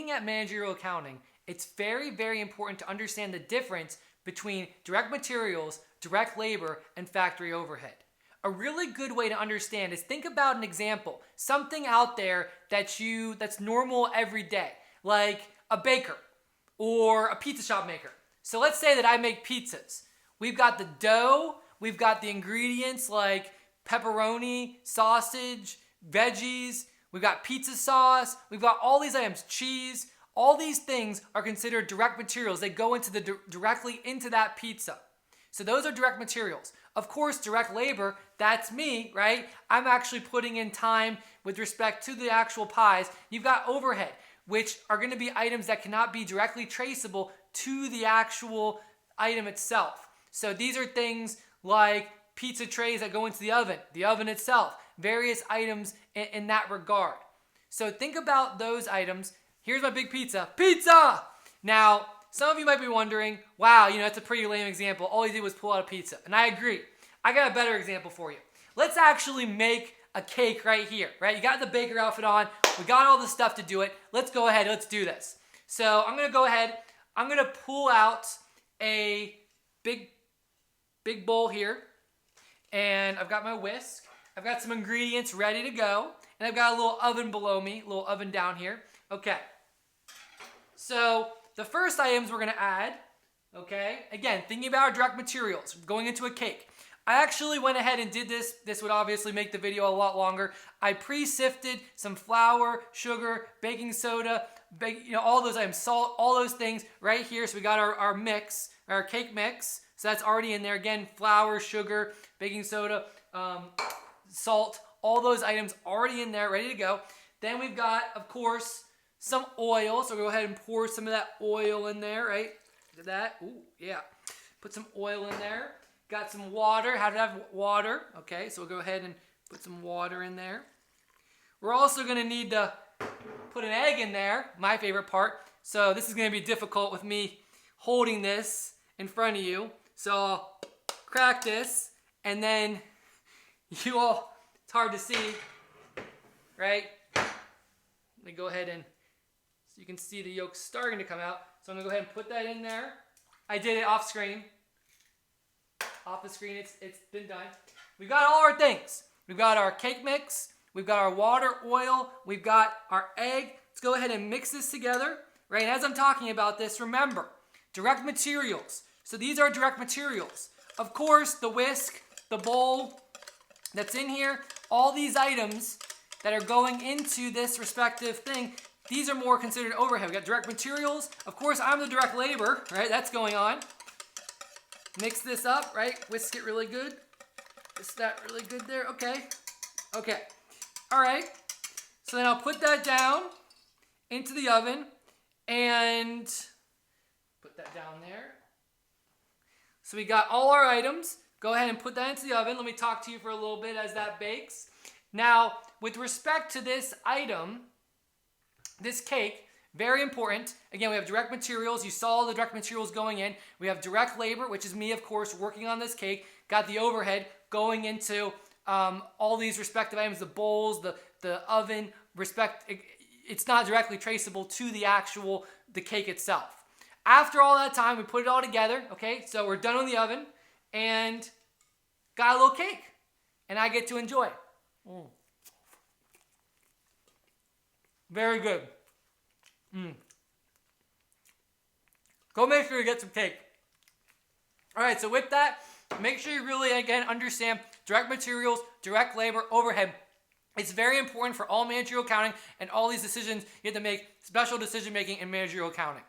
looking at managerial accounting, it's very, very important to understand the difference between direct materials, direct labor, and factory overhead. A really good way to understand is think about an example, something out there that's normal every day, like a baker or a pizza shop maker. So let's say that I make pizzas. We've got the dough, we've got the ingredients like pepperoni, sausage, veggies, we've got pizza sauce, we've got all these items, cheese. All these things are considered direct materials. They go directly into that pizza. So those are direct materials. Of course, direct labor, that's me, right? I'm actually putting in time with respect to the actual pies. You've got overhead, which are going to be items that cannot be directly traceable to the actual item itself. So these are things like pizza trays that go into the oven itself, various items in that regard. So think about those items. Here's my big pizza. Pizza! Now, some of you might be wondering, wow, that's a pretty lame example. All he did was pull out a pizza. And I agree. I got a better example for you. Let's actually make a cake right here, right? You got the baker outfit on. We got all the stuff to do it. Let's go ahead. Let's do this. So I'm going to go ahead. I'm going to pull out a big bowl here. And I've got my whisk. I've got some ingredients ready to go. And I've got a little oven below me, a little oven down here. Okay. So the first items we're going to add, okay, again, thinking about our direct materials, going into a cake. I actually went ahead and did this. This would obviously make the video a lot longer. I pre-sifted some flour, sugar, baking soda, all those items, salt, all those things right here. So we got our mix, our cake mix. So that's already in there. Again, flour, sugar, baking soda, salt, all those items already in there, ready to go. Then we've got, of course, some oil. So go ahead and pour some of that oil in there, right? Look at that. Ooh, yeah. Put some oil in there. Got some water. How to have water. Okay, so we'll go ahead and put some water in there. We're also going to need to put an egg in there, my favorite part. So this is going to be difficult with me holding this in front of you. So I'll crack this, and then it's hard to see, right? Let me go ahead and, so you can see the yolk starting to come out. So I'm going to go ahead and put that in there. I did it off screen. Off the screen, it's been done. We've got all our things. We've got our cake mix. We've got our water, oil. We've got our egg. Let's go ahead and mix this together, right? And as I'm talking about this, remember, direct materials. So these are direct materials. Of course, the whisk, the bowl that's in here, all these items that are going into this respective thing, these are more considered overhead. We got direct materials. Of course, I'm the direct labor, right? That's going on. Mix this up, right? Whisk it really good. Whisk that really good there. Okay. Okay. All right. So then I'll put that down into the oven and put that down there. So we got all our items. Go ahead and put that into the oven. Let me talk to you for a little bit as that bakes. Now, with respect to this item, this cake, very important. Again, we have direct materials. You saw the direct materials going in. We have direct labor, which is me, of course, working on this cake. Got the overhead going into all these respective items, the bowls, the oven. It's not directly traceable to the cake itself. After all that time, we put it all together. Okay, so we're done in the oven and got a little cake, and I get to enjoy. Very good. Go make sure you get some cake. All right, so with that, make sure you really, again, understand direct materials, direct labor, overhead. It's very important for all managerial accounting and all these decisions you have to make, special decision making in managerial accounting.